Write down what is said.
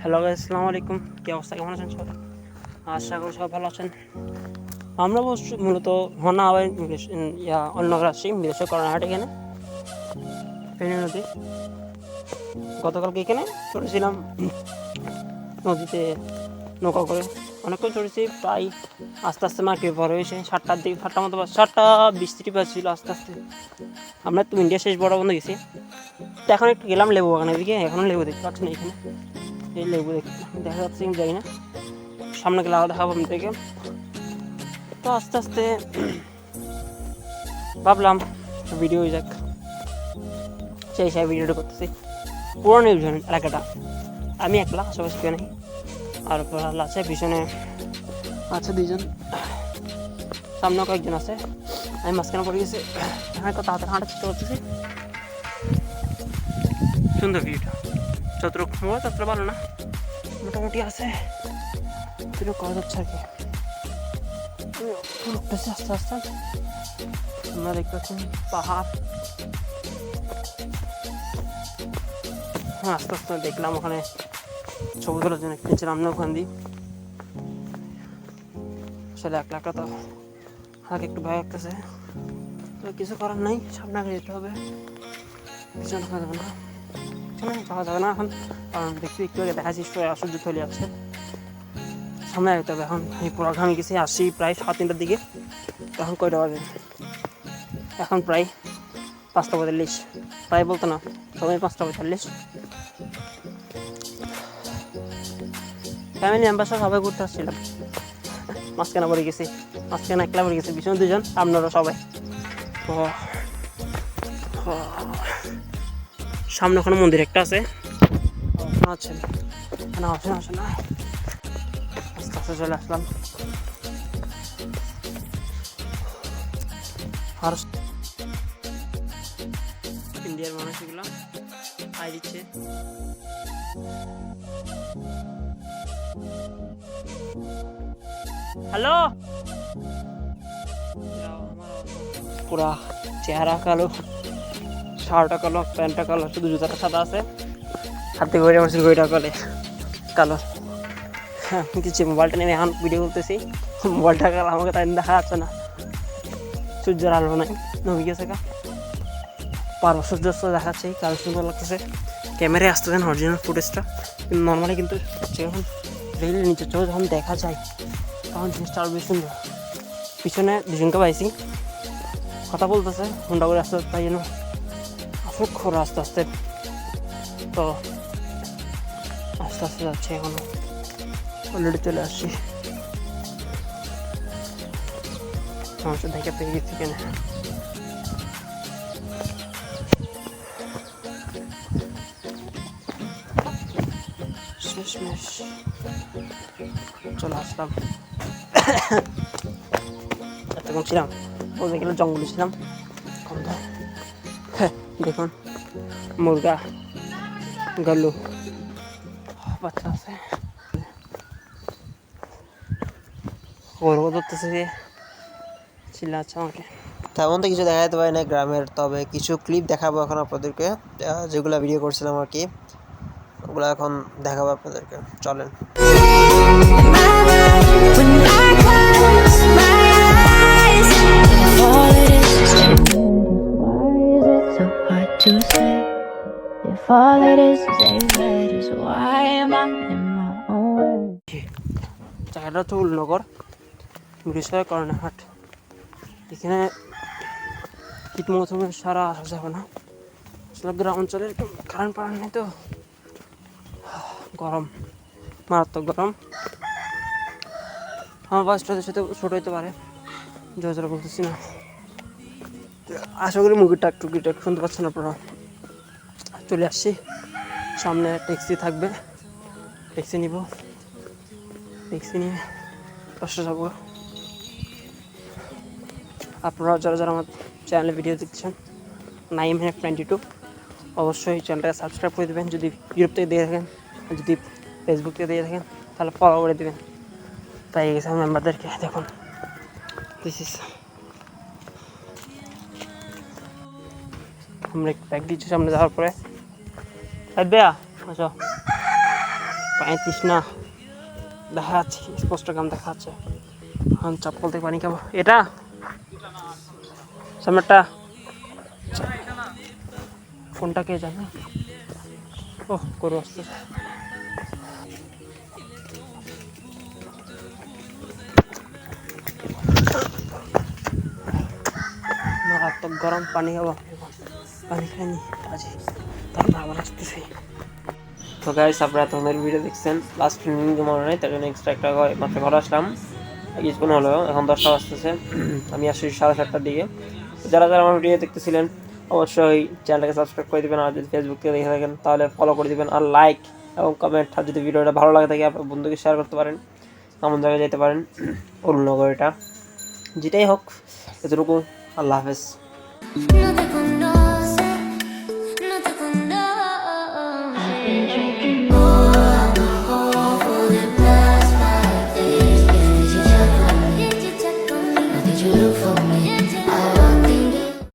Hello guys, আসসালামু আলাইকুম। কি অবস্থা, কেমন আছেন সবাই? আশা করি সবাই ভালো আছেন। আমরা মূলত হনা আবার অন্য আসছি বিদেশে কর্ণাহাট, এখানে ফেনী নদী। গতকালকে এখানে চড়েছিলাম নদীতে নৌকা করে, অনেকক্ষণ চড়েছি। প্রায় আস্তে আস্তে মার্কেট পর হয়েছে 7টার দিকে, 7টার মতো 7:20 বাজছিল। আস্তে আস্তে আমরা তো ইন্ডিয়া শেষ বড় বন্ধ গেছি। তো এখন একটু গেলাম লেবু বাগানের দিকে, এখনও লেবু দেখতে পাচ্ছি না এখানে। এই লেবু দেখা যাচ্ছে আমি যাই না, সামনে গেলে আরও দেখাবো আপনাদেরকে। তো আস্তে আস্তে ভাবলাম ভিডিও যাক, সেই ভিডিওটা করতেছি। পুরো নির্জন এলাকাটা, আমি একলা, আশেপাশে কেউ নেই। আর আছে পিছনে আছে 2জন, সামনেও কয়েকজন আছে, আমি মাঝখানে পড়ে গেছি। এখানে কত তাড়াতাড়ি হাঁটার চেষ্টা করতেছি। সুন্দর ভিউটা, যতটুকু ততটা ভালো না, মোটামুটি আছে, যতটুকু করা যাচ্ছে আর কি। উঠতেছে আস্তে আস্তে, আমরা দেখতে পাচ্ছি পাহাড়। হ্যাঁ, আস্তে আস্তে দেখলাম ওখানে ছবি তোলার জন্য নিয়েছিলাম না ওখান দিয়ে। আসলে একলা তো হালকা একটু ভয় লাগতেছে, তো কিছু করার নাই, সামনে আগে যেতে হবে, পিছনে থাকা যাবে না, পিছনে যাওয়া যাবে না এখন, কারণ দেখতে একটু আগে দেখাচ্ছি সূর্য চলে যাচ্ছে। সামনে যেতে হবে এখন। এই পুরো ঘামে গেছি, আসি প্রায় 3:30টার দিকে। এখন কয়টা বাজে? এখন প্রায় 5:45, প্রায় বলতো না, সবাই 5:45। ফ্যামিলি মেম্বার সবাই ঘুরতে আসছিলাম, মাঝখানে পড়ে গেছি, মাঝখানে একলা পড়ে গেছি, পিছনে 2জন, সামনেরও সবাই। সামনে ওখানে মন্দির একটা আছে, আছেন না, আসে না, আস্তে আস্তে চলে আসলাম। আর ইন্ডিয়ার মানুষ এগুলো আই দিচ্ছে। হ্যালো, পুরা চেহারা কালো, শার্টটা কালো, প্যান্টটা কালো, শুধু জুতাটা সাদা আছে। হাতে ঘড়ি আমার ঘড়িটা কালো। হ্যাঁ, কিছু মোবাইলটা নিয়ে এখন ভিডিও করতেছি, মোবাইলটা কালো, আমাকে তাই দেখা যাচ্ছে না, সূর্যের আলো নাই, নবী গেছে গা, পারো সূর্যাস্ত দেখাচ্ছে, কালো সুন্দর লাগতেছে। ক্যামেরায় আসতেছে না অরিজিনাল ফুটেজটা, কিন্তু নর্মালি কিন্তু যখন রেলের নিচে চোখ যখন দেখা যায় তখন জিনিসটা আরও বেশি সুন্দর। পিছনে 2জনকে পাইছি, কথা বলতেছে, হুন্ডা করে আস্তে আস্তে, তাই জন্য আসলে খোর আস্তে আস্তে, তো আস্তে আস্তে যাচ্ছে, এখনো অলরেডি চলে আসছি। মানুষের দেখে পেয়ে গেছি কেন, শেষমেশ চলে আসলাম। এতক্ষণ ছিলাম বলতে গেলে জঙ্গলে ছিলাম। দেখুন মুরগা, গল্লু বাচ্চা আছে, গর্ব ধরতেছে যে চিল্লাচ্ছে আমাকে। তেমন তো কিছু দেখা যেতে পারে না গ্রামের, তবে কিছু ক্লিপ দেখাবো এখন আপনাদেরকে, যেগুলো ভিডিও করছিলাম আর কি, ওগুলো এখন দেখাবো আপনাদেরকে, চলেন। জায়গাটা হচ্ছে উলনগর, বৃহস্পতিবার কর্ণাহাট। এখানে শীত মৌসুমে সারা আসা যাবে না, আসলে গ্রাম অঞ্চলের কারেন্ট নেই তো, গরম, মারাত্মক গরম। আমার বয়সটা সাথে ছোটো হতে পারে, জোরে বলতেছি না, আশা করি মুভিটা একটু শুনতে পাচ্ছেন আপনারা। চলে আসছি, সামনে ট্যাক্সি থাকবে, ট্যাক্সি নিব, ট্যাক্সি নিয়ে পাশে যাবো। আপনারা যারা আমার চ্যানেলে ভিডিও দেখছেন, 922, অবশ্যই চ্যানেলটাকে সাবস্ক্রাইব করে দেবেন। যদি ইউটিউব থেকে দিয়ে থাকেন, যদি ফেসবুক থেকে দিয়ে থাকেন, তাহলে ফলো করে দেবেন। তাই গেছে আমার মেম্বারদেরকে, দেখুন আমরা একটু ব্যাগ দিচ্ছি। সামনে যাওয়ার পরে দেয়া আচ্ছা 35 না দেখা যাচ্ছে, স্পষ্ট কাম দেখা যাচ্ছে। এখন চপ্পল থেকে পানি খাবো। এটা সামনেরটা ফোনটা কে জানে? ও করো আসতে। মারাত্মক গরম, পানি খাবো। পানি খাইনি আজি, তারপর আবার আসতেছি। তো গাইস আপনারা তোমাদের ভিডিও দেখছেন, লাস্ট মিনিট মনে নেই, তার জন্য এক্সট্রা একটা মাত্র ঘরে আসলাম কিছুক্ষণ হলো, এখন 10টা বাজতেছে। আমি আসছি 7:30টার দিকে। যারা যারা আমার ভিডিও দেখতেছিলেন অবশ্যই চ্যানেলটাকে সাবস্ক্রাইব করে দেবেন, আর যদি ফেসবুক থেকে দেখে থাকেন তাহলে ফলো করে দেবেন, আর লাইক এবং কমেন্ট, আর যদি ভিডিওটা ভালো লাগে থাকে আপনার বন্ধুকে শেয়ার করতে পারেন, এমন জায়গায় যেতে পারেন অরুণনগর, এটা যেটাই হোক। এতটুকু, আল্লাহ হাফেজ।